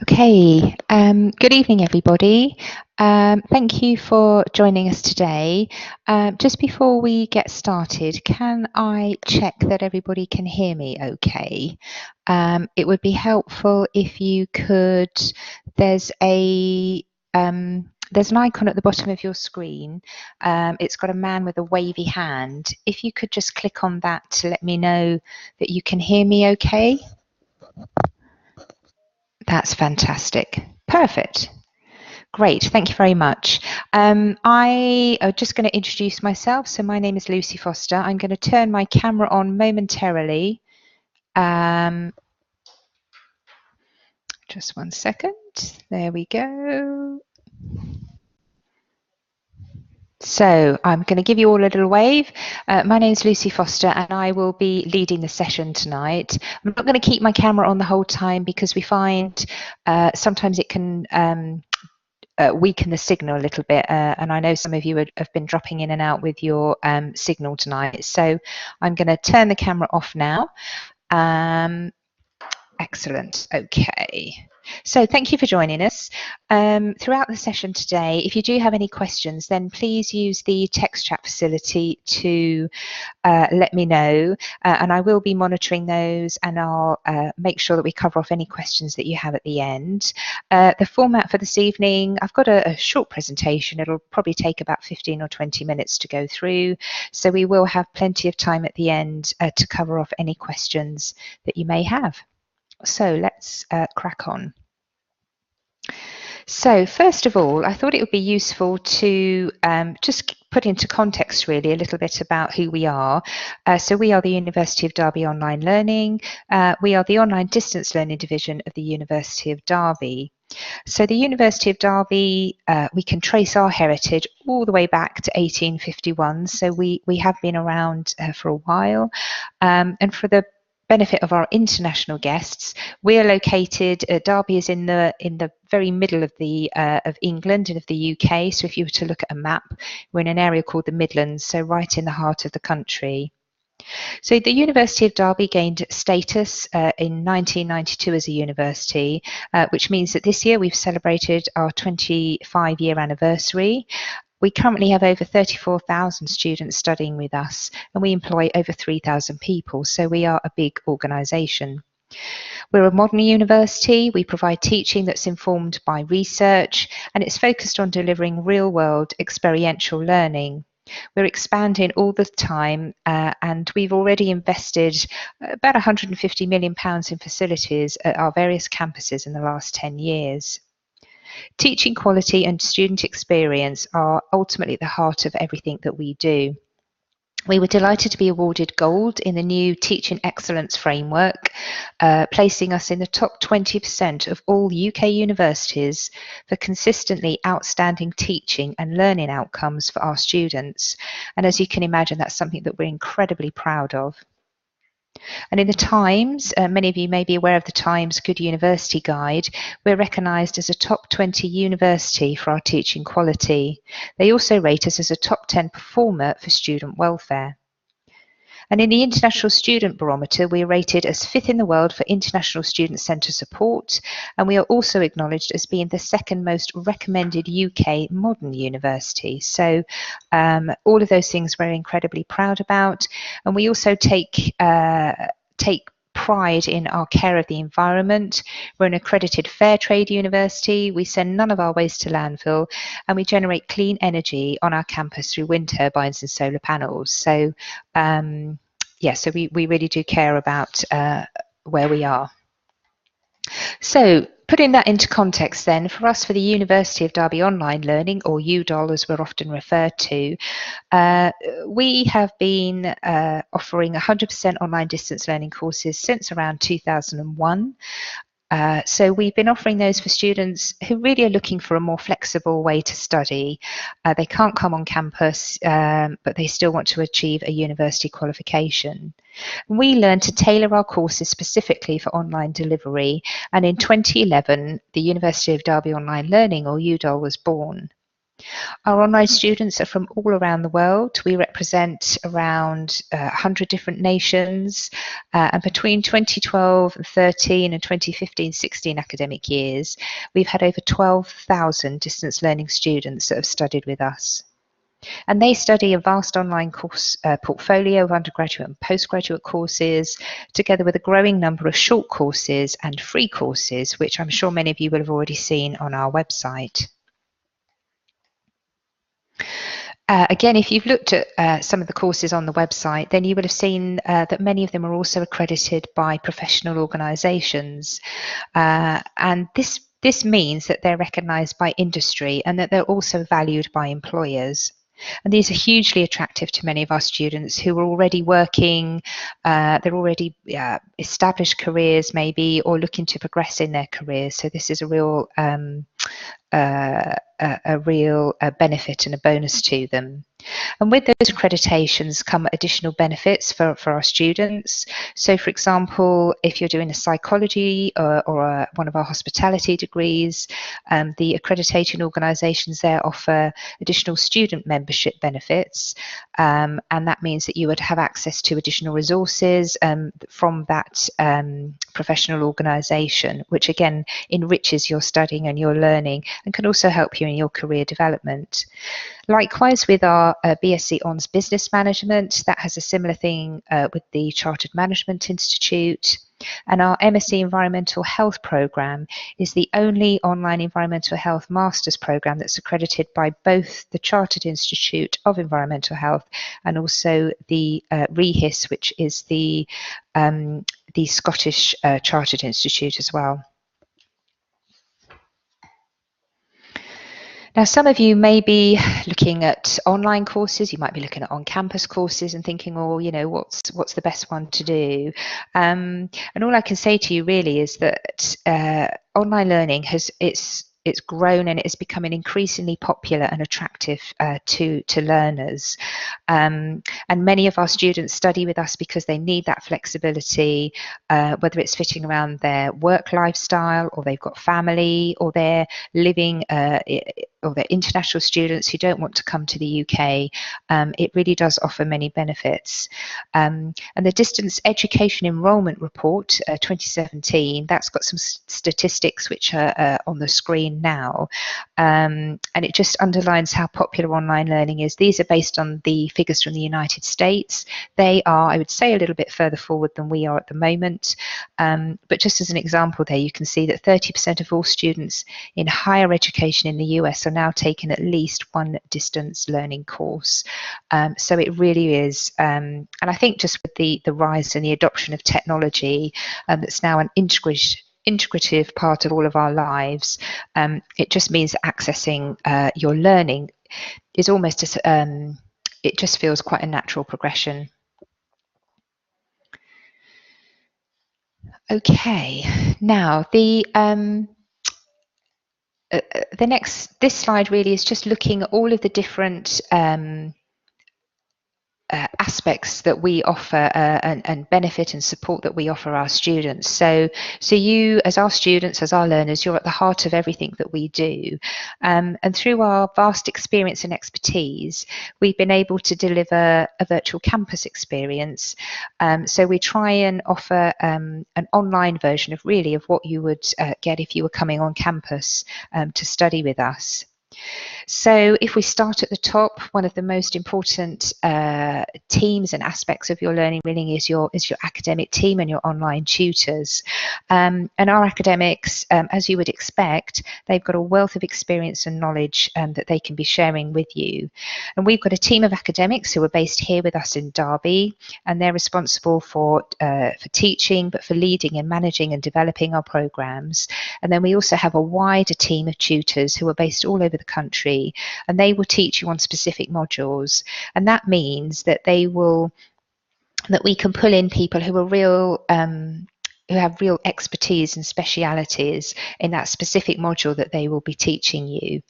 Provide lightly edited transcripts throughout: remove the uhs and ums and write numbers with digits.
Okay, good evening, everybody. Thank you for joining us today. Just before we get started, can I check that everybody can hear me okay? It would be helpful if you could, there's a there's an icon at the bottom of your screen. It's got a man with a wavy hand. If you could just click on that to let me know that you can hear me okay. That's fantastic. Perfect. Great. Thank you very much. I am just going to introduce myself. So my name is Lucy Foster. I'm going to turn my camera on momentarily. Just one second. There we go. So I'm going to give you all a little wave. My name is Lucy Foster and I will be leading the session tonight. I'm not going to keep my camera on the whole time because we find sometimes it can weaken the signal a little bit, and I know some of you have been dropping in and out with your signal tonight. So I'm going to turn the camera off now. Excellent. Okay. So thank you for joining us. Throughout the session today, if you do have any questions, then please use the text chat facility to let me know, and I will be monitoring those, and I'll make sure that we cover off any questions that you have at the end. The format for this evening, I've got a short presentation. It'll probably take about 15 or 20 minutes to go through, so we will have plenty of time at the end to cover off any questions that you may have. So let's crack on. So first of all, I thought it would be useful to just put into context really a little bit about who we are. So we are the University of Derby Online Learning. We are the online distance learning division of the University of Derby. So the University of Derby, we can trace our heritage all the way back to 1851. So we have been around for a while. And for the benefit of our international guests, we are located. Derby is in the very middle of England and of the UK. So if you were to look at a map, we're in an area called the Midlands, so right in the heart of the country. So the University of Derby gained status in 1992 as a university, which means that this year we've celebrated our 25-year anniversary. We currently have over 34,000 students studying with us, and we employ over 3,000 people, so we are a big organisation. We're a modern university. We provide teaching that's informed by research, and it's focused on delivering real-world experiential learning. We're expanding all the time, and we've already invested about £150 million in facilities at our various campuses in the last 10 years. Teaching quality and student experience are ultimately at the heart of everything that we do. We were delighted to be awarded gold in the new Teaching Excellence Framework, placing us in the top 20% of all UK universities for consistently outstanding teaching and learning outcomes for our students. And as you can imagine, that's something that we're incredibly proud of. And in the Times, many of you may be aware of the Times Good University Guide, we're recognised as a top 20 university for our teaching quality. They also rate us as a top 10 performer for student welfare. And in the International Student Barometer, we are rated as 5th in the world for international student centre support, and we are also acknowledged as being the second most recommended UK modern university. So all of those things we're incredibly proud about, and we also take pride in our care of the environment. We're an accredited fair trade university. We send none of our waste to landfill, and we generate clean energy on our campus through wind turbines and solar panels. So so we really do care about where we are. So putting that into context then, for us, for the University of Derby Online Learning, or UDOL as we're often referred to, we have been offering 100% online distance learning courses since around 2001. So we've been offering those for students who really are looking for a more flexible way to study. They can't come on campus, but they still want to achieve a university qualification. We learned to tailor our courses specifically for online delivery, and in 2011, the University of Derby Online Learning, or UDOL, was born. Our online students are from all around the world. We represent around 100 different nations, and between 2012 and 13 and 2015-16 academic years, we've had over 12,000 distance learning students that have studied with us. And they study a vast online course portfolio of undergraduate and postgraduate courses, together with a growing number of short courses and free courses, which I'm sure many of you will have already seen on our website. Again, if you've looked at some of the courses on the website, then you would have seen that many of them are also accredited by professional organisations. And this means that they're recognised by industry and that they're also valued by employers. And these are hugely attractive to many of our students who are already working, they're already established careers maybe, or looking to progress in their careers. So this is a real benefit and a bonus to them. And with those accreditations come additional benefits for our students. So for example, if you're doing a psychology or one of our hospitality degrees, the accreditation organisations there offer additional student membership benefits, and that means that you would have access to additional resources from that professional organisation, which again enriches your studying and your learning and can also help you in your career development. Likewise, with our BSc Hons Business Management, that has a similar thing with the Chartered Management Institute. And our MSc Environmental Health programme is the only online environmental health master's programme that's accredited by both the Chartered Institute of Environmental Health and also the REHIS, which is the Scottish Chartered Institute as well. Now, some of you may be looking at online courses, you might be looking at on-campus courses and thinking, oh, you know, what's the best one to do? And all I can say to you really is that online learning it's grown and it's becoming increasingly popular and attractive to learners. And many of our students study with us because they need that flexibility, whether it's fitting around their work lifestyle, or they've got family, or they're living or they're international students who don't want to come to the UK. It really does offer many benefits. And the Distance Education Enrolment Report 2017, that's got some statistics which are on the screen now. And it just underlines how popular online learning is. These are based on the figures from the United States. They are, I would say, a little bit further forward than we are at the moment. But just as an example there, you can see that 30% of all students in higher education in the US are now taking at least one distance learning course. So it really is, and I think just with the rise and the adoption of technology, that's now an integrative part of all of our lives, it just means that accessing your learning is almost it just feels quite a natural progression. Okay, now this slide really is just looking at all of the different aspects that we offer and benefit and support that we offer our students. So you, as our students, as our learners, you're at the heart of everything that we do. And through our vast experience and expertise, we've been able to deliver a virtual campus experience. So we try and offer an online version of what you would get if you were coming on campus to study with us. So if we start at the top, one of the most important teams and aspects of your learning really is your academic team and your online tutors. And our academics, as you would expect, they've got a wealth of experience and knowledge that they can be sharing with you. And we've got a team of academics who are based here with us in Derby, and they're responsible for teaching, but for leading and managing and developing our programs. And then we also have a wider team of tutors who are based all over the country, and they will teach you on specific modules. And that means that we can pull in people who are who have real expertise and specialities in that specific module that they will be teaching you.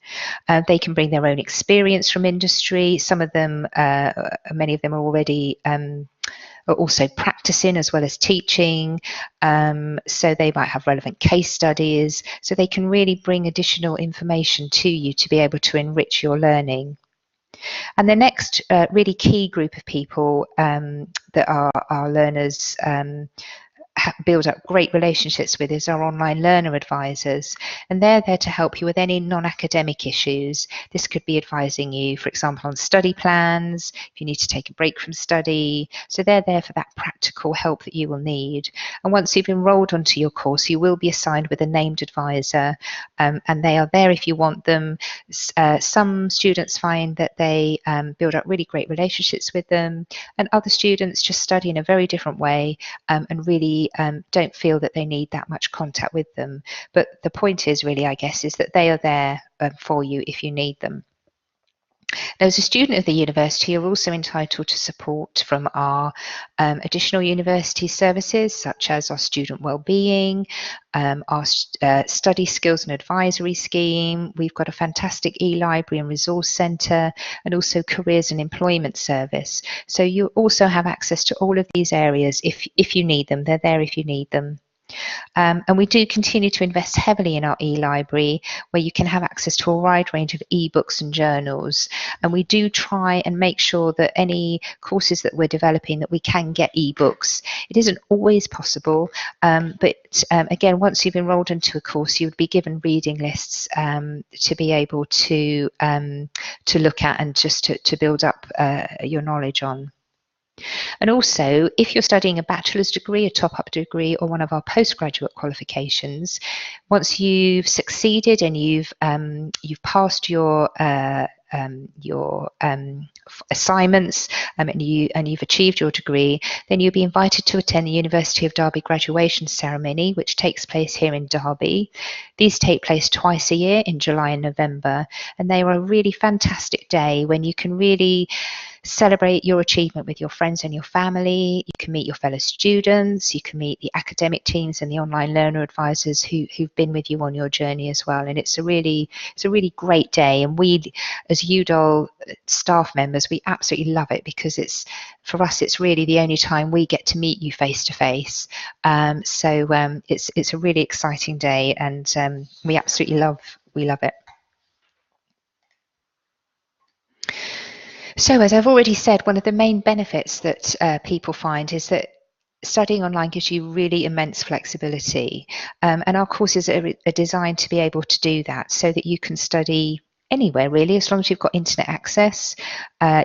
They can bring their own experience from industry. Some of them, many of them are already are also practicing as well as teaching. So they might have relevant case studies, so they can really bring additional information to you to be able to enrich your learning. And the next really key group of people that our learners build up great relationships with is our online learner advisors, and they're there to help you with any non-academic issues. This could be advising you, for example, on study plans, if you need to take a break from study. So they're there for that practical help that you will need. And once you've enrolled onto your course, you will be assigned with a named advisor, and they are there if you want them. Some students find that they build up really great relationships with them, and other students just study in a very different way and really don't feel that they need that much contact with them. But the point is really, I guess, is that they are there for you if you need them. Now, as a student of the university, you're also entitled to support from our additional university services, such as our student wellbeing, our study skills and advisory scheme. We've got a fantastic e-library and resource centre, and also careers and employment service. So you also have access to all of these areas if you need them. They're there if you need them. And we do continue to invest heavily in our e-library, where you can have access to a wide range of e-books and journals. And we do try and make sure that any courses that we're developing, that we can get e-books. It isn't always possible, but again, once you've enrolled into a course, you would be given reading lists to be able to look at and just to build up your knowledge on. And also, if you're studying a bachelor's degree, a top-up degree, or one of our postgraduate qualifications, once you've succeeded and you've passed your assignments and you've achieved your degree, then you'll be invited to attend the University of Derby graduation ceremony, which takes place here in Derby. These take place twice a year in July and November, and they are a really fantastic day when you can really celebrate your achievement with your friends and your family. You can meet your fellow students, you can meet the academic teams and the online learner advisors who've been with you on your journey as well. And it's a really great day. And we, as UDOL staff members, we absolutely love it, because for us, it's really the only time we get to meet you face to face. So it's a really exciting day, and we absolutely love it. So, as I've already said, one of the main benefits that people find is that studying online gives you really immense flexibility. And our courses are designed to be able to do that, so that you can study anywhere really, as long as you've got internet access.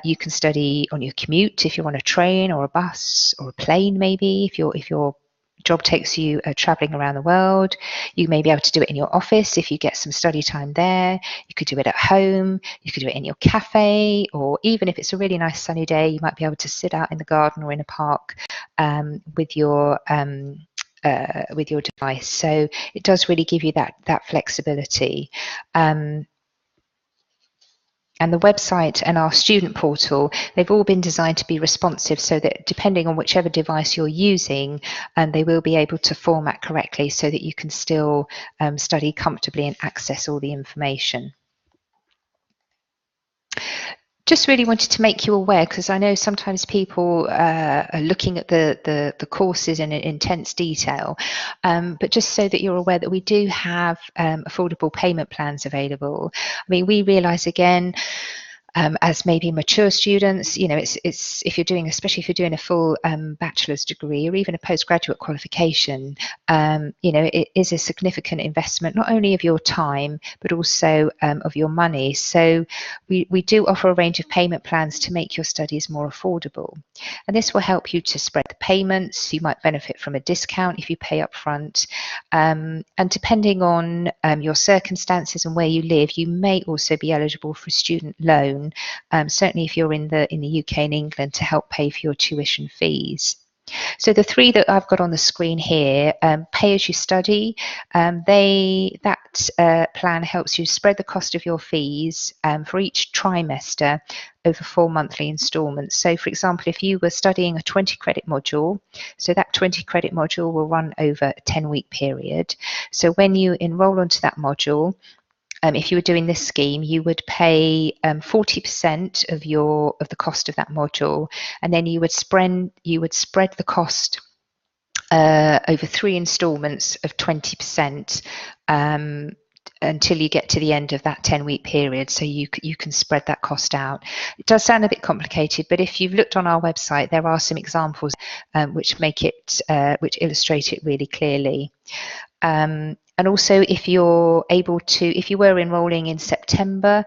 You can study on your commute if you're on a train or a bus or a plane, maybe if your job takes you traveling around the world. You may be able to do it in your office if you get some study time there. You could do it at home, you could do it in your cafe, or even if it's a really nice sunny day, you might be able to sit out in the garden or in a park with your device. So it does really give you that flexibility. And the website and our student portal, they've all been designed to be responsive, so that depending on whichever device you're using, they will be able to format correctly so that you can still study comfortably and access all the information. Just really wanted to make you aware, because I know sometimes people are looking at the courses in intense detail, but just so that you're aware that we do have affordable payment plans available. I mean, we realise again, as maybe mature students, it's if you're doing, especially if you're doing a full bachelor's degree or even a postgraduate qualification, it is a significant investment, not only of your time but also of your money. So we do offer a range of payment plans to make your studies more affordable, and this will help you to spread the payments. You might benefit from a discount if you pay up front, and depending on your circumstances and where you live, you may also be eligible for a student loan. Certainly if you're in the UK and England, to help pay for your tuition fees. So the three that I've got on the screen here, Pay As You Study, that plan helps you spread the cost of your fees for each trimester over 4 monthly instalments. So for example, if you were studying a 20 credit module, so that 20 credit module will run over a 10-week period. So when you enroll onto that module, if you were doing this scheme, you would pay 40% of the cost of that module, and then you would spread the cost over 3 instalments of 20%, until you get to the end of that 10-week period, so you can spread that cost out. It does sound a bit complicated, but if you've looked on our website, there are some examples which illustrate it really clearly. And also, if you were enrolling in September,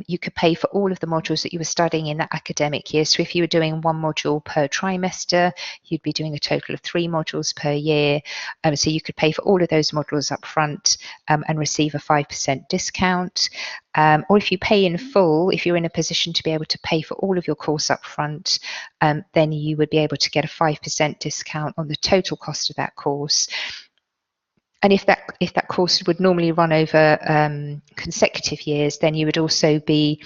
you could pay for all of the modules that you were studying in that academic year. So if you were doing 1 module per trimester, you'd be doing a total of 3 modules per year. So you could pay for all of those modules up front and receive a 5% discount. Or if you pay in full, if you're in a position to be able to pay for all of your course up front, then you would be able to get a 5% discount on the total cost of that course. And if that course would normally run over consecutive years, then you would also be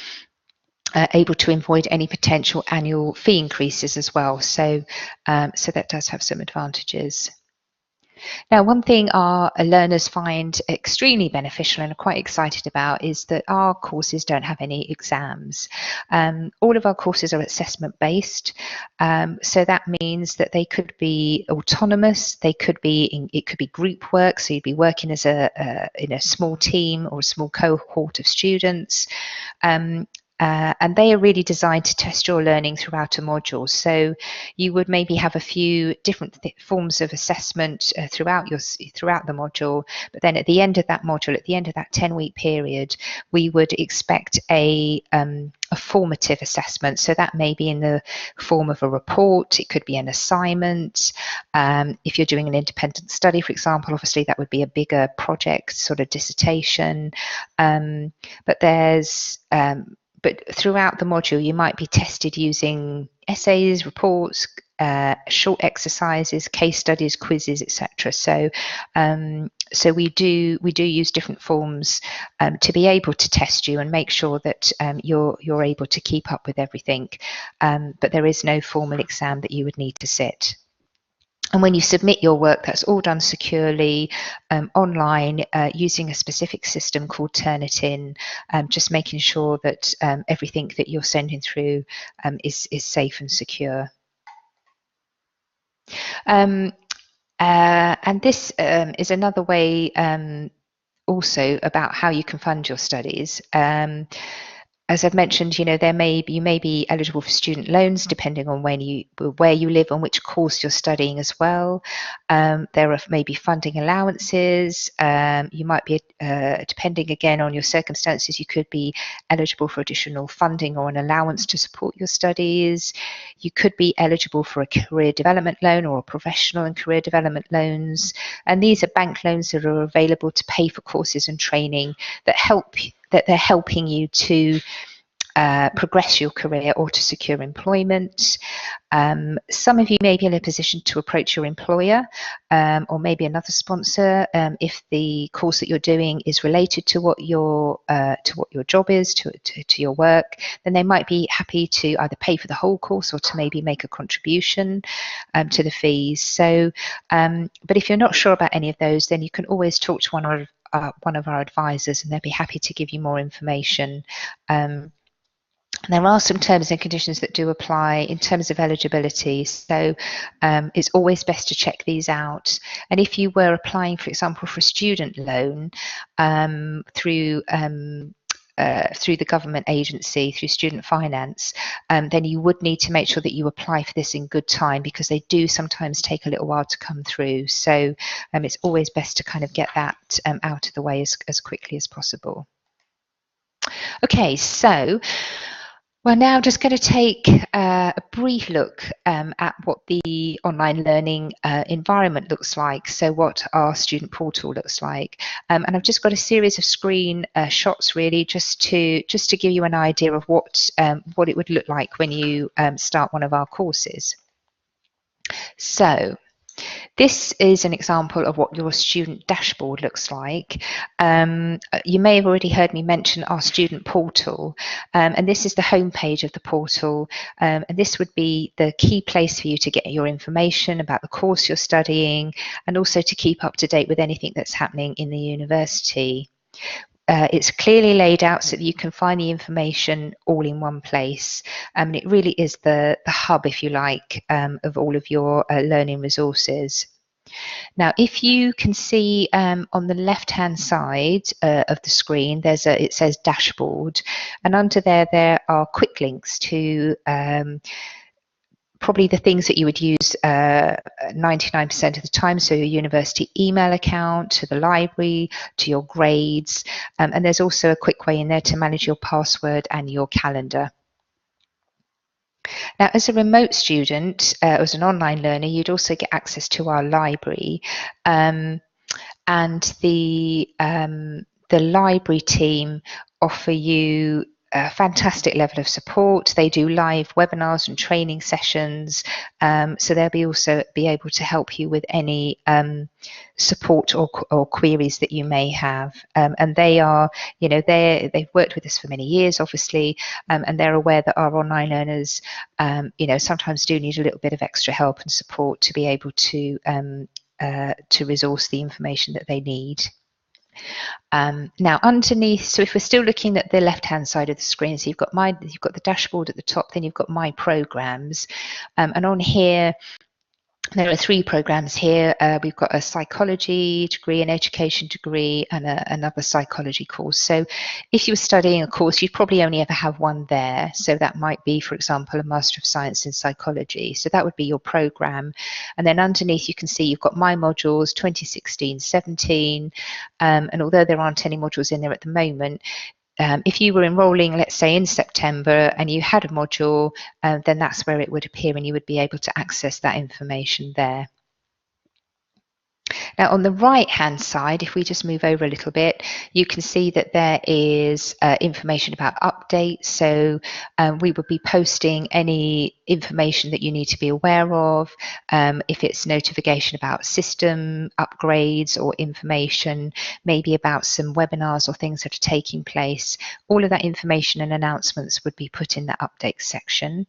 able to avoid any potential annual fee increases as well. So that does have some advantages. Now, one thing our learners find extremely beneficial and are quite excited about is that our courses don't have any exams. All of our courses are assessment based, so that means that they could be autonomous. It could be group work, so you'd be working as in a small team or a small cohort of students. And they are really designed to test your learning throughout a module. So you would maybe have a few different forms of assessment throughout the module, but then at the end of that module, at the end of that 10-week period, we would expect a formative assessment. So that may be in the form of a report, it could be an assignment. If you're doing an independent study, for example, obviously that would be a bigger project, sort of dissertation. But throughout the module, you might be tested using essays, reports, short exercises, case studies, quizzes, etc. So we do use different forms to be able to test you and make sure that you're able to keep up with everything. But there is no formal exam that you would need to sit. And when you submit your work, that's all done securely online using a specific system called Turnitin, just making sure that everything that you're sending through is safe and secure. And this is another way also about how you can fund your studies. As I've mentioned, you may be eligible for student loans depending on where you live and which course you're studying as well. There are maybe funding allowances. You might be, depending again on your circumstances, you could be eligible for additional funding or an allowance to support your studies. You could be eligible for a career development loan or a professional and career development loans. And these are bank loans that are available to pay for courses and training that they're helping you to progress your career or to secure employment. Some of you may be in a position to approach your employer or maybe another sponsor if the course that you're doing is related to what your job is, to your work. Then they might be happy to either pay for the whole course or to maybe make a contribution to the fees. So, but if you're not sure about any of those, then you can always talk to one of our advisors, and they'll be happy to give you more information. There are some terms and conditions that do apply in terms of eligibility, so it's always best to check these out. And if you were applying, for example, for a student loan through the government agency, through student finance, then you would need to make sure that you apply for this in good time, because they do sometimes take a little while to come through. So it's always best to kind of get that out of the way as quickly as possible. Okay, so we're now just going to take a brief look at what the online learning environment looks like, so what our student portal looks like. And I've just got a series of screen shots really just to give you an idea of what it would look like when you start one of our courses. So this is an example of what your student dashboard looks like. You may have already heard me mention our student portal, and this is the home page of the portal, and this would be the key place for you to get your information about the course you're studying, and also to keep up to date with anything that's happening in the university. it's clearly laid out so that you can find the information all in one place. And it really is the hub, if you like, of all of your learning resources. Now, if you can see on the left-hand side of the screen, it says dashboard, and under there are quick links to probably the things that you would use 99% of the time. So your university email account, to the library, to your grades. And there's also a quick way in there to manage your password and your calendar. Now, as a remote student, as an online learner, you'd also get access to our library. And the library team offer you a fantastic level of support. They do live webinars and training sessions, so they'll also be able to help you with any support or queries that you may have. And they are, they've worked with us for many years, obviously, and they're aware that our online learners, sometimes do need a little bit of extra help and support to be able to resource the information that they need. Now underneath, so if we're still looking at the left hand side of the screen, so you've got the dashboard at the top, then you've got my programs, and on here there are 3 programs here. We've got a psychology degree, an education degree, and another psychology course. So if you were studying a course, you'd probably only ever have one there. So that might be, for example, a Master of Science in Psychology. So that would be your program. And then underneath you can see you've got my modules 2016-17. And although there aren't any modules in there at the moment, if you were enrolling, let's say in September, and you had a module, then that's where it would appear and you would be able to access that information there. Now on the right hand side, if we just move over a little bit, you can see that there is information about updates. So we would be posting any information that you need to be aware of, if it's notification about system upgrades or information, maybe about some webinars or things that are taking place. All of that information and announcements would be put in the updates section.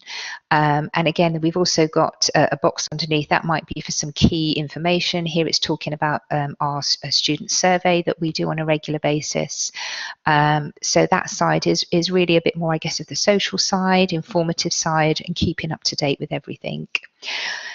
And again, we've also got a box underneath that might be for some key information. Here it's talking about our student survey that we do on a regular basis. So that side is really a bit more, I guess, of the social side, informative side, and keeping up to date with everything.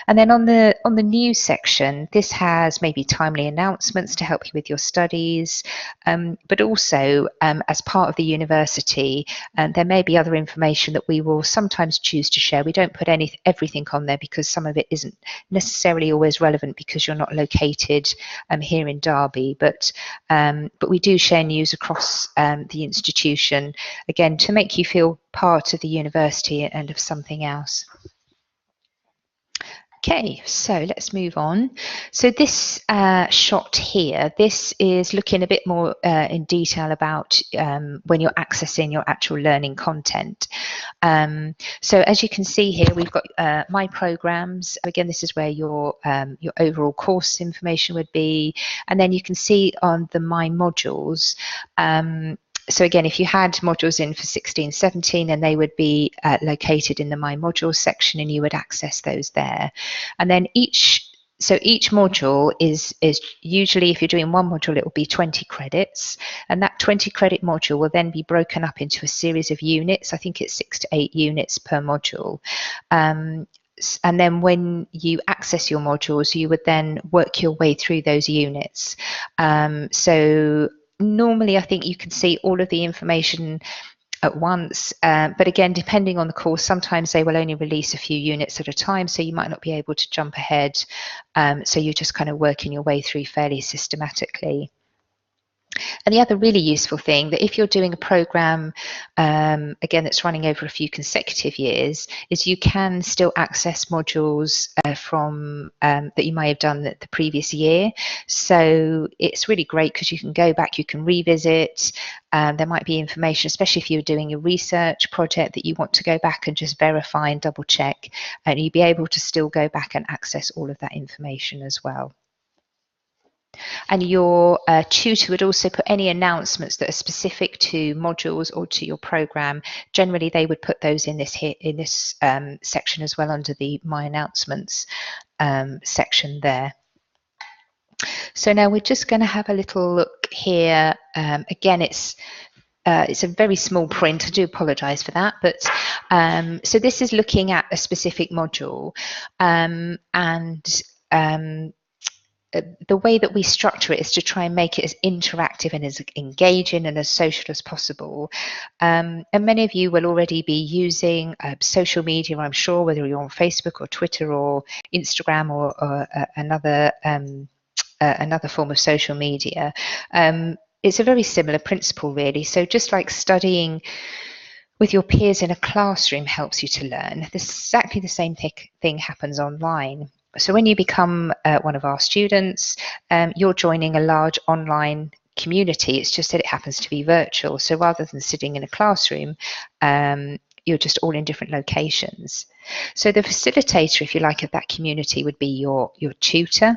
And then on the news section, this has maybe timely announcements to help you with your studies, but also as part of the university, there may be other information that we will sometimes choose to share. We don't put everything on there because some of it isn't necessarily always relevant because you're not located here in Derby, but we do share news across the institution, again, to make you feel part of the university and of something else. Okay, so let's move on. So this shot here, this is looking a bit more in detail about when you're accessing your actual learning content. So as you can see here, we've got my programs. Again, this is where your overall course information would be. And then you can see on the my modules, so again, if you had modules in for 16-17, then they would be located in the My Modules section and you would access those there. And then each module is usually, if you're doing one module, it will be 20 credits. And that 20 credit module will then be broken up into a series of units. I think it's 6 to 8 units per module. And then when you access your modules, you would then work your way through those units. So normally, I think you can see all of the information at once, but again, depending on the course, sometimes they will only release a few units at a time, so you might not be able to jump ahead. So you're just kind of working your way through fairly systematically. And the other really useful thing, that if you're doing a program, again, that's running over a few consecutive years, is you can still access modules from that you may have done the previous year. So it's really great because you can go back, you can revisit. There might be information, especially if you're doing a research project, that you want to go back and just verify and double check, and you'll be able to still go back and access all of that information as well. And your tutor would also put any announcements that are specific to modules or to your program. Generally, they would put those in this section as well, under the My Announcements section there. So now we're just going to have a little look here. Again, it's a very small print. I do apologise for that, but so this is looking at a specific module, and the way that we structure it is to try and make it as interactive and as engaging and as social as possible. And many of you will already be using social media, I'm sure, whether you're on Facebook or Twitter or Instagram or another form of social media. It's a very similar principle, really. So just like studying with your peers in a classroom helps you to learn, exactly the same thing happens online. So when you become one of our students, you're joining a large online community. It's just that it happens to be virtual. So rather than sitting in a classroom, you're just all in different locations. So the facilitator, if you like, of that community would be your tutor,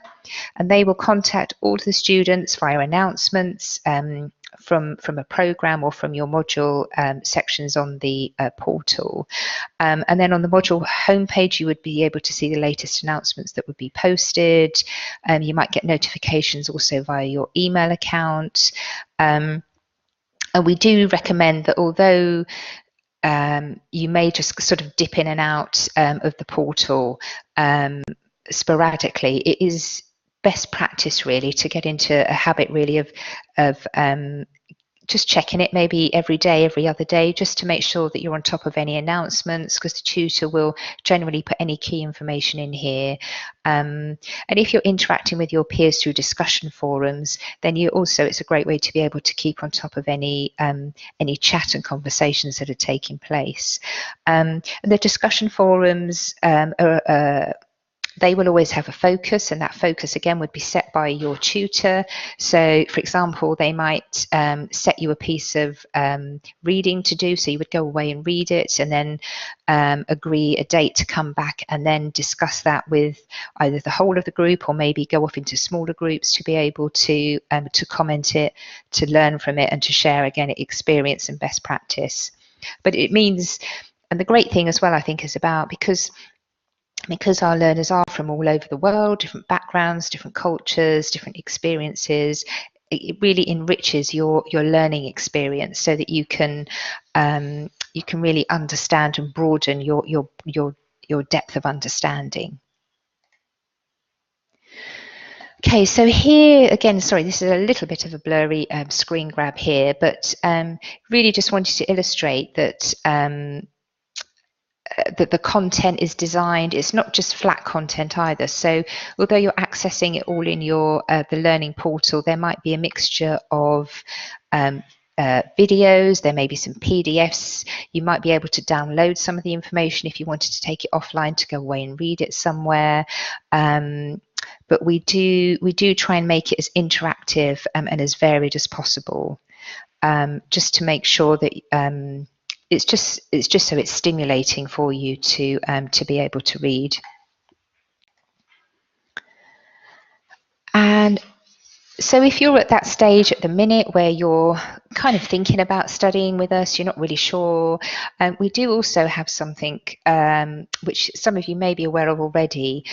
and they will contact all the students via announcements from a program or from your module sections on the portal. And then on the module homepage, you would be able to see the latest announcements that would be posted. You might get notifications also via your email account. And we do recommend that although you may just sort of dip in and out of the portal sporadically, it is best practice really to get into a habit really of just checking it maybe every day, every other day, just to make sure that you're on top of any announcements, because the tutor will generally put any key information in here. And if you're interacting with your peers through discussion forums, then it's a great way to be able to keep on top of any chat and conversations that are taking place. And the discussion forums they will always have a focus, and that focus again would be set by your tutor. So for example, they might set you a piece of reading to do, so you would go away and read it and then agree a date to come back and then discuss that with either the whole of the group or maybe go off into smaller groups to be able to comment it, to learn from it, and to share again experience and best practice. But it means, and the great thing as well I think is about, because our learners are from all over the world, different backgrounds, different cultures, different experiences, it really enriches your learning experience so that you can really understand and broaden your depth of understanding. Okay, so here again, sorry, this is a little bit of a blurry screen grab here, but really just wanted to illustrate that that the content is designed, it's not just flat content either. So although you're accessing it all in your the learning portal, there might be a mixture of videos, there may be some PDFs, you might be able to download some of the information if you wanted to take it offline to go away and read it somewhere. But we do try and make it as interactive and as varied as possible, just to make sure that it's just so it's stimulating for you to be able to read. And so if you're at that stage at the minute where you're kind of thinking about studying with us, you're not really sure, we do also have something which some of you may be aware of already,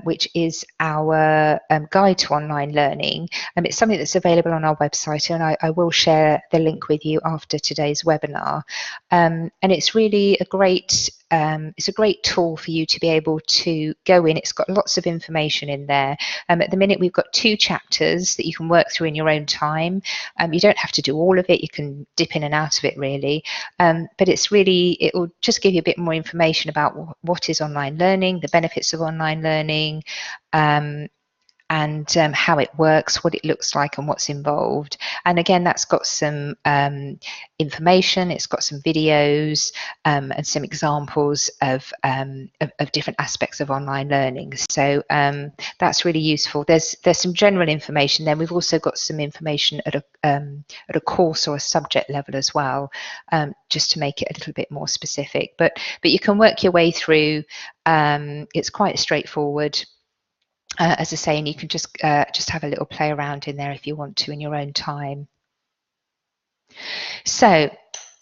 which is our guide to online learning. It's something that's available on our website, and I will share the link with you after today's webinar. And it's really a great tool for you to be able to go in. It's got lots of information in there. At the minute, we've got 2 chapters that you can work through in your own time. You don't have to do all of it. You can dip in and out of it, really. But it will just give you a bit more information about what is online learning, the benefits of online learning, and how it works, what it looks like, and what's involved. And again, that's got some information, it's got some videos and some examples of different aspects of online learning. So that's really useful. There's some general information there. We've also got some information at a course or a subject level as well, just to make it a little bit more specific. But you can work your way through. It's quite straightforward. As I say, and you can just have a little play around in there if you want to in your own time. So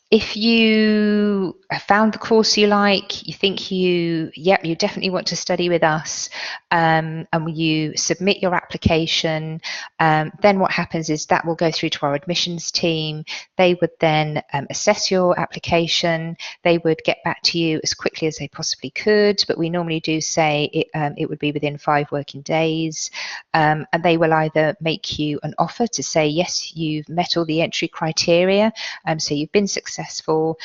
if you have found the course you like, you think you definitely want to study with us, and you submit your application, then what happens is that will go through to our admissions team. They would then assess your application. They would get back to you as quickly as they possibly could, but we normally do say it would be within 5 working days. And they will either make you an offer to say, yes, you've met all the entry criteria, so you've been successful,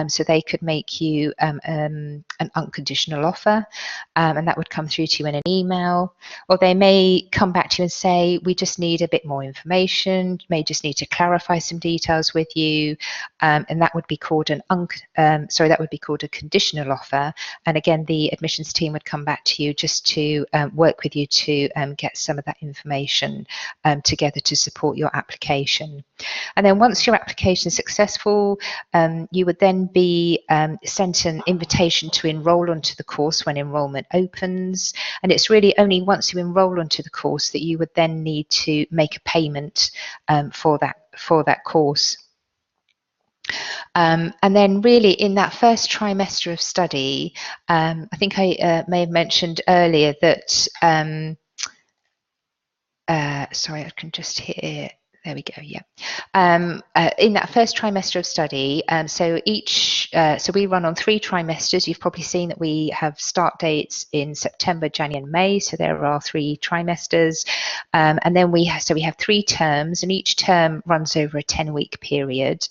so they could make you an unconditional offer, and that would come through to you in an email. Or they may come back to you and say, we just need a bit more information, may just need to clarify some details with you, and that would be called that would be called a conditional offer. And again, the admissions team would come back to you just to work with you to get some of that information together to support your application. And then once your application is successful, you would then be sent an invitation to enrol onto the course when enrolment opens. And it's really only once you enrol onto the course that you would then need to make a payment for that course. And then really in that first trimester of study, I think I may have mentioned earlier that, sorry, I can just hear, there we go, yeah. In that first trimester of study, so we run on 3 trimesters. You've probably seen that we have start dates in September, January and May, so there are 3 trimesters. And then we have 3 terms, and each term runs over a 10-week period.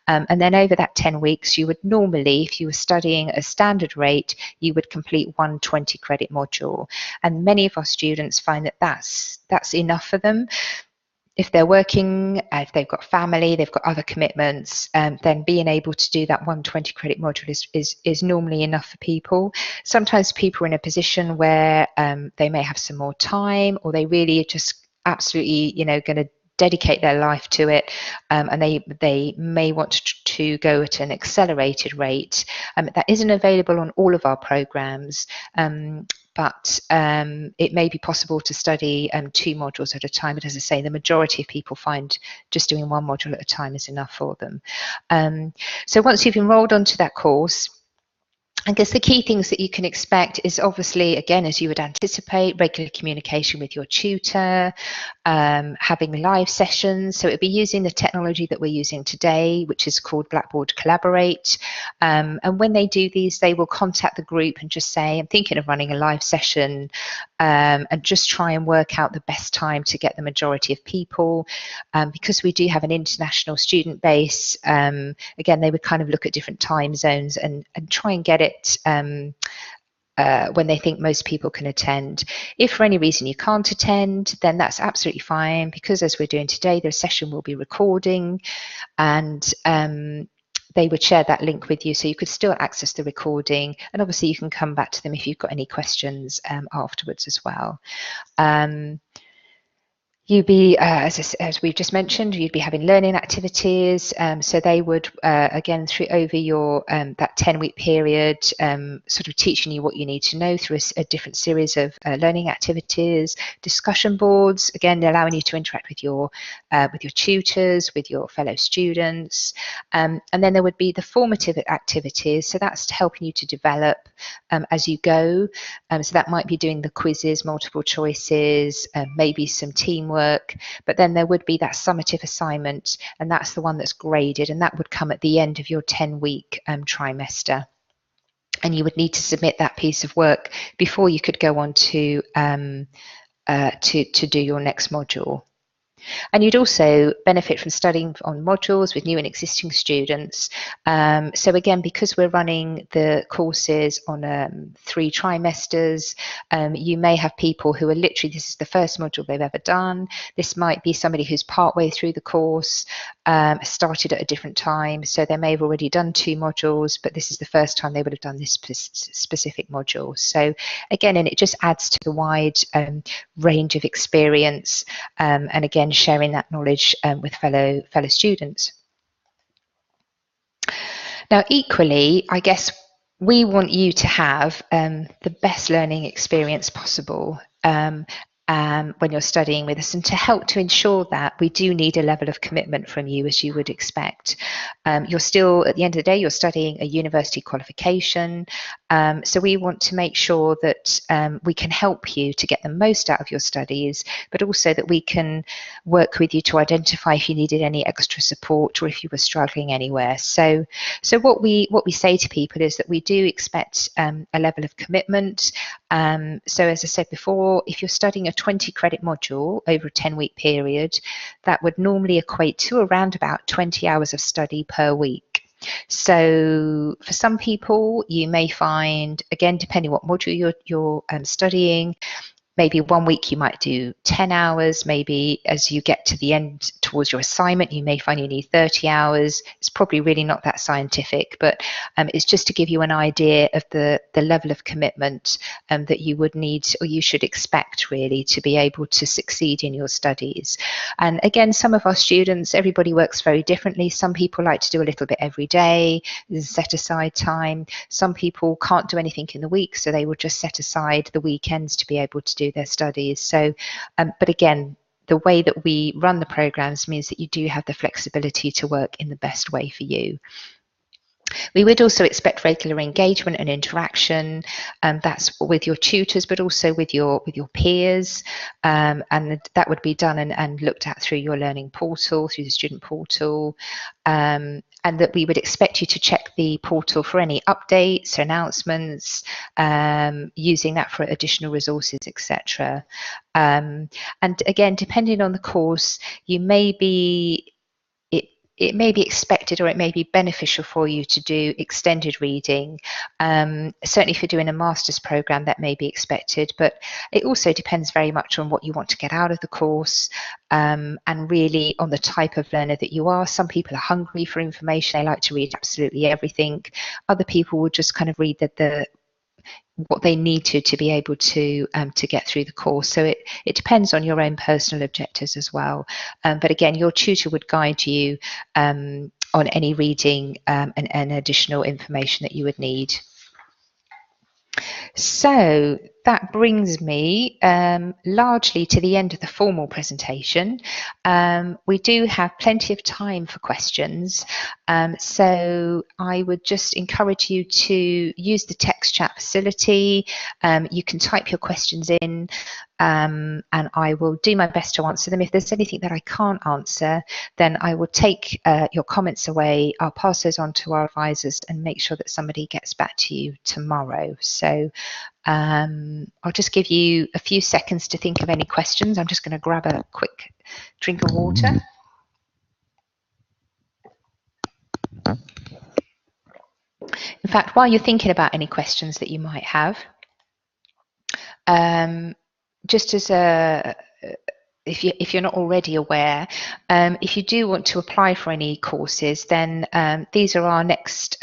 And then over that 10 weeks, you would normally, if you were studying at a standard rate, you would complete 1 20-credit module. And many of our students find that that's enough for them. If they're working, if they've got family, they've got other commitments, then being able to do that 1 20-credit module is normally enough for people. Sometimes people are in a position where they may have some more time, or they really are just absolutely, going to dedicate their life to it, and they may want to go at an accelerated rate. That isn't available on all of our programs. But it may be possible to study 2 modules at a time. But as I say, the majority of people find just doing 1 module at a time is enough for them. So once you've enrolled onto that course, I guess the key things that you can expect is obviously, again, as you would anticipate, regular communication with your tutor, having live sessions. So it would be using the technology that we're using today, which is called Blackboard Collaborate. And when they do these, they will contact the group and just say, I'm thinking of running a live session, and just try and work out the best time to get the majority of people. Because we do have an international student base, again, they would kind of look at different time zones and try and get it when they think most people can attend. If for any reason you can't attend, then that's absolutely fine, because as we're doing today, the session will be recording, and they would share that link with you, so you could still access the recording, and obviously you can come back to them if you've got any questions afterwards as well. You'd be, as we've just mentioned, you'd be having learning activities. So they would, again, over your that 10-week period, sort of teaching you what you need to know through a different series of learning activities, discussion boards, again, allowing you to interact with your tutors, with your fellow students. And then there would be the formative activities. So that's helping you to develop as you go. So that might be doing the quizzes, multiple choices, maybe some teamwork. But then there would be that summative assignment, and that's the one that's graded, and that would come at the end of your 10-week trimester. And you would need to submit that piece of work before you could go on to do your next module. And you'd also benefit from studying on modules with new and existing students. So again, because we're running the courses on 3 trimesters, you may have people who are literally, this is the first module they've ever done. This might be somebody who's partway through the course, started at a different time. So they may have already done 2 modules, but this is the first time they would have done this specific module. So again, and it just adds to the wide range of experience, and again, sharing that knowledge with fellow students. Now, equally, I guess we want you to have the best learning experience possible. when you're studying with us. And to help to ensure that, we do need a level of commitment from you, as you would expect. You're still, at the end of the day, you're studying a university qualification. So we want to make sure that we can help you to get the most out of your studies, but also that we can work with you to identify if you needed any extra support or if you were struggling anywhere. So what we say to people is that we do expect a level of commitment. So as I said before, if you're studying a 20 credit module over a 10-week period, that would normally equate to around about 20 hours of study per week. So for some people, you may find, again, depending what module you're studying, maybe 1 week you might do 10 hours. Maybe as you get to the end towards your assignment, you may find you need 30 hours. It's probably really not that scientific, but it's just to give you an idea of the level of commitment that you would need, or you should expect really, to be able to succeed in your studies. And again, some of our students, everybody works very differently. Some people like to do a little bit every day, set aside time. Some people can't do anything in the week, so they will just set aside the weekends to be able to do their studies. So, but again, the way that we run the programs means that you do have the flexibility to work in the best way for you. We would also expect regular engagement and interaction, that's with your tutors, but also with your peers, and that would be done and looked at through your learning portal, through the student portal, and that we would expect you to check the portal for any updates, announcements, using that for additional resources, etc. And again, depending on the course, you may be it may be expected, or it may be beneficial for you to do extended reading. Certainly if you're doing a master's program, that may be expected, but it also depends very much on what you want to get out of the course, and really on the type of learner that you are. Some people are hungry for information, they like to read absolutely everything. Other people will just kind of read what they need to be able to get through the course. So it depends on your own personal objectives as well. But again, your tutor would guide you on any reading and additional information that you would need. So that brings me largely to the end of the formal presentation. We do have plenty of time for questions, so I would just encourage you to use the text chat facility. You can type your questions in, and I will do my best to answer them. If there's anything that I can't answer, then I will take your comments away. I'll pass those on to our advisors and make sure that somebody gets back to you tomorrow. So I'll just give you a few seconds to think of any questions. I'm just going to grab a quick drink of water. In fact, while you're thinking about any questions that you might have, just as if you're not already aware, if you do want to apply for any courses, then these are our next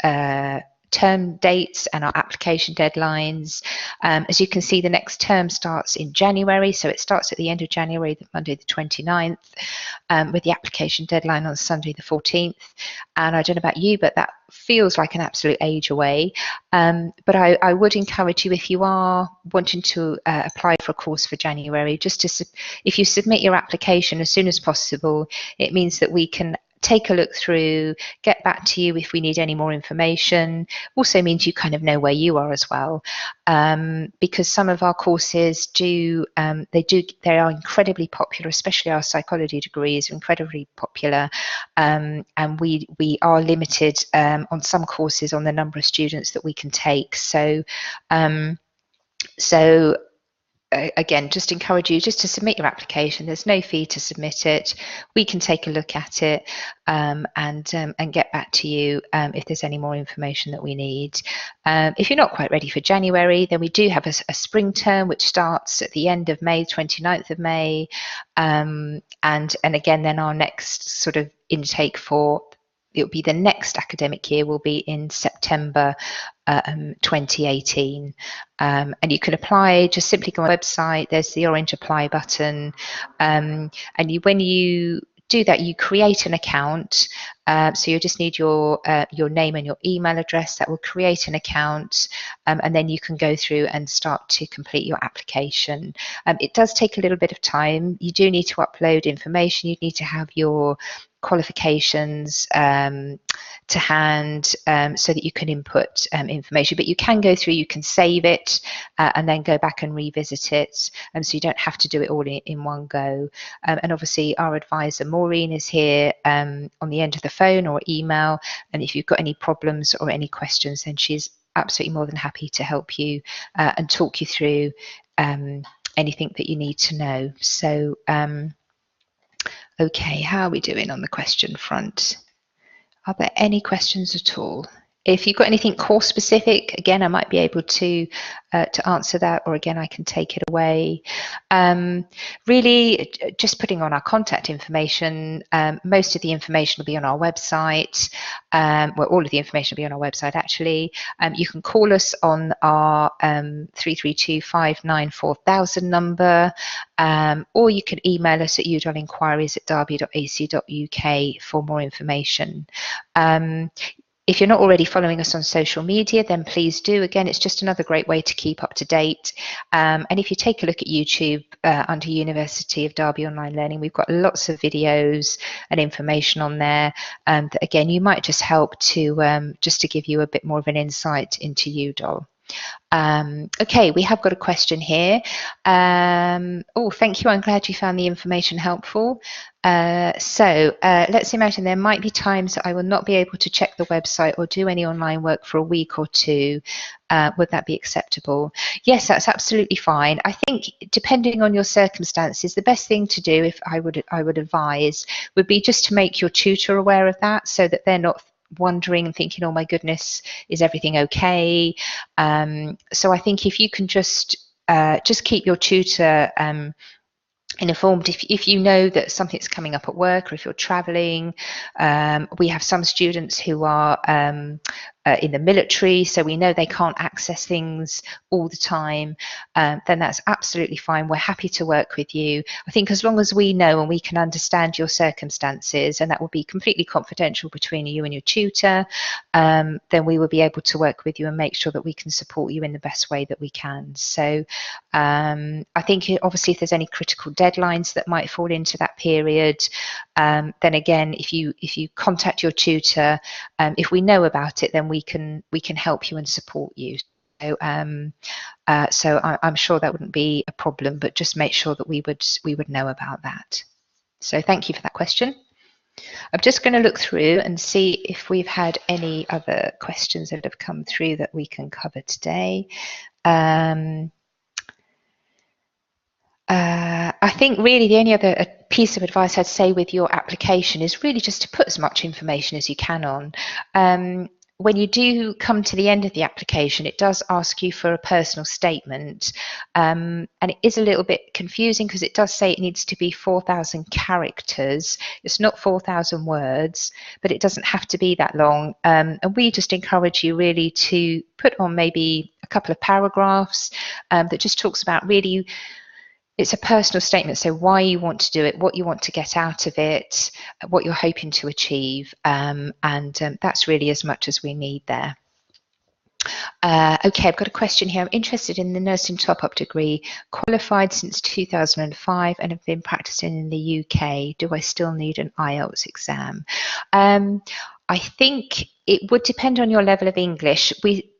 term dates and our application deadlines. As you can see, the next term starts in January, so it starts at the end of January, Monday the 29th, with the application deadline on Sunday the 14th. And I don't know about you, but that feels like an absolute age away. But I would encourage you, if you are wanting to apply for a course for January, if you submit your application as soon as possible, it means that we can take a look through, get back to you if we need any more information. Also means you kind of know where you are as well, because some of our courses they are incredibly popular, especially our psychology degrees are incredibly popular, and we are limited on some courses on the number of students that we can take. So again, just encourage you just to submit your application. There's no fee to submit it. We can take a look at it and get back to you if there's any more information that we need. If you're not quite ready for January, then we do have a spring term which starts at the end of May, 29th of May, and again, then our next sort of intake for it'll be the next academic year will be in September 2018, and you can apply. Just simply go on the website, there's the orange apply button, and when you do that, you create an account. So you just need your name and your email address. That will create an account, and then you can go through and start to complete your application. It does take a little bit of time. You do need to upload information. You need to have your qualifications to hand, so that you can input information, but you can go through, you can save it, and then go back and revisit it, so you don't have to do it all in one go. And obviously our advisor Maureen is here on the end of the phone or email, and if you've got any problems or any questions, then she's absolutely more than happy to help you and talk you through anything that you need to know. So okay, how are we doing on the question front? Are there any questions at all? If you've got anything course specific, again, I might be able to answer that, or again, I can take it away. Really, just putting on our contact information. Most of the information will be on our website. Well, all of the information will be on our website, actually. You can call us on our 332-594-1000 number, or you can email us at udolinquiries@derby.ac.uk for more information. If you're not already following us on social media, then please do. Again, it's just another great way to keep up to date. And if you take a look at YouTube under University of Derby Online Learning, we've got lots of videos and information on there. That again, you might just help to just to give you a bit more of an insight into UDOL. Okay, we have got a question here. Oh, thank you. I'm glad you found the information helpful. Let's imagine there might be times that I will not be able to check the website or do any online work for a week or two. Would that be acceptable? Yes, that's absolutely fine. I think depending on your circumstances, the best thing to do, if I would advise, would be just to make your tutor aware of that, so that they're not wondering and thinking, oh my goodness, is everything okay? So I think if you can just keep your tutor informed. If you know that something's coming up at work, or if you're traveling, we have some students who are in the military, so we know they can't access things all the time, then that's absolutely fine. We're happy to work with you. I think as long as we know and we can understand your circumstances, and that will be completely confidential between you and your tutor, then we will be able to work with you and make sure that we can support you in the best way that we can. So I think obviously if there's any critical deadlines that might fall into that period, then again, if you contact your tutor, if we know about it, then we can help you and support you. So, I'm sure that wouldn't be a problem, but just make sure that we would know about that. So thank you for that question. I'm just going to look through and see if we've had any other questions that have come through that we can cover today. I think really the only other piece of advice I'd say with your application is really just to put as much information as you can on. When you do come to the end of the application, it does ask you for a personal statement, and it is a little bit confusing because it does say it needs to be 4,000 characters. It's not 4,000 words, but it doesn't have to be that long. And we just encourage you really to put on maybe a couple of paragraphs that just talks about really, it's a personal statement, so why you want to do it, what you want to get out of it, what you're hoping to achieve, and that's really as much as we need there. Okay, I've got a question here. I'm interested in the nursing top-up degree, qualified since 2005 and have been practicing in the UK. Do I still need an IELTS exam? I think it would depend on your level of English.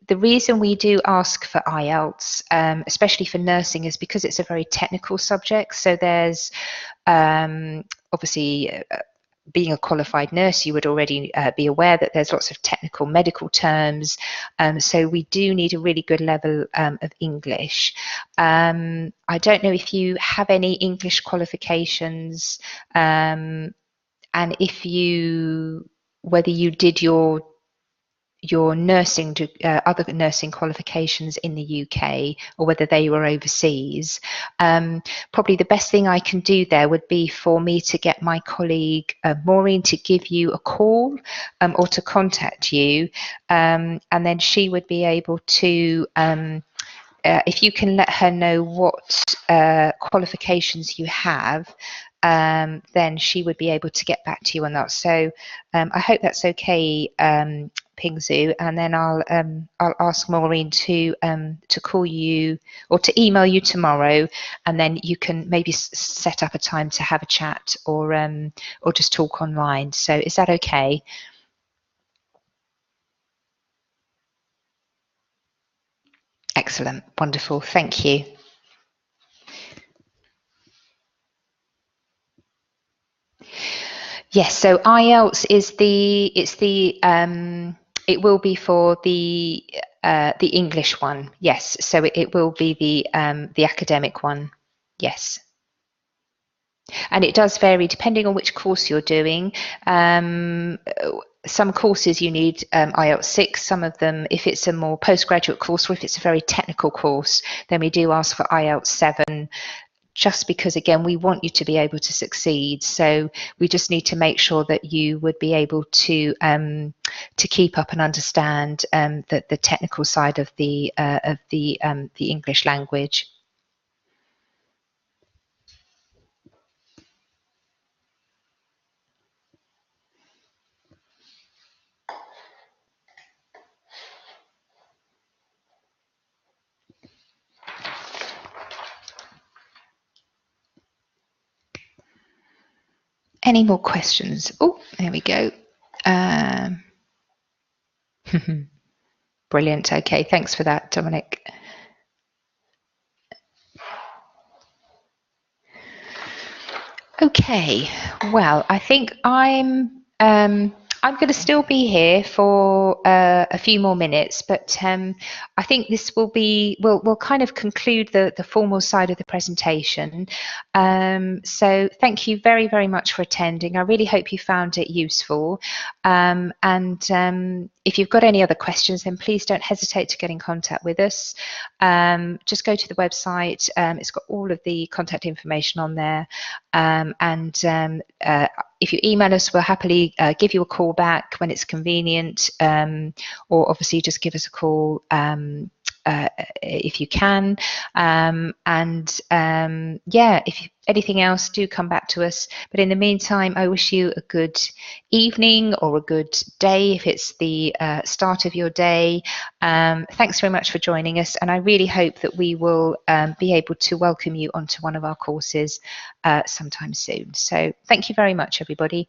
The reason we do ask for IELTS, especially for nursing, is because it's a very technical subject. So there's obviously, being a qualified nurse, you would already be aware that there's lots of technical medical terms. So we do need a really good level of English. I don't know if you have any English qualifications, and whether you did your nursing other nursing qualifications in the UK, or whether they were overseas. Probably the best thing I can do there would be for me to get my colleague Maureen to give you a call, or to contact you, and then she would be able to, if you can let her know what qualifications you have, then she would be able to get back to you on that. So I hope that's okay, Pingzu, and then I'll ask Maureen to call you or to email you tomorrow, and then you can maybe set up a time to have a chat or just talk online. So is that okay? Excellent, wonderful, thank you. Yes, so IELTS is it will be for the English one. Yes, so it will be the academic one. Yes. And it does vary depending on which course you're doing. Some courses you need IELTS 6, some of them, if it's a more postgraduate course or if it's a very technical course, then we do ask for IELTS 7, just because, again, we want you to be able to succeed. So we just need to make sure that you would be able to keep up and understand the technical side of the English language. Any more questions? Oh, there we go. Brilliant. Okay, thanks for that, Dominic. Okay, well, I think I'm going to still be here for a few more minutes, but I think this will be, we'll kind of conclude the formal side of the presentation. So thank you very, very much for attending. I really hope you found it useful. And if you've got any other questions, then please don't hesitate to get in contact with us. Just go to the website. It's got all of the contact information on there. If you email us, we'll happily give you a call back when it's convenient, or obviously just give us a call if you can. Yeah, if anything else, do come back to us. But in the meantime, I wish you a good evening or a good day if it's the start of your day. Thanks very much for joining us, and I really hope that we will be able to welcome you onto one of our courses sometime soon. So thank you very much, everybody.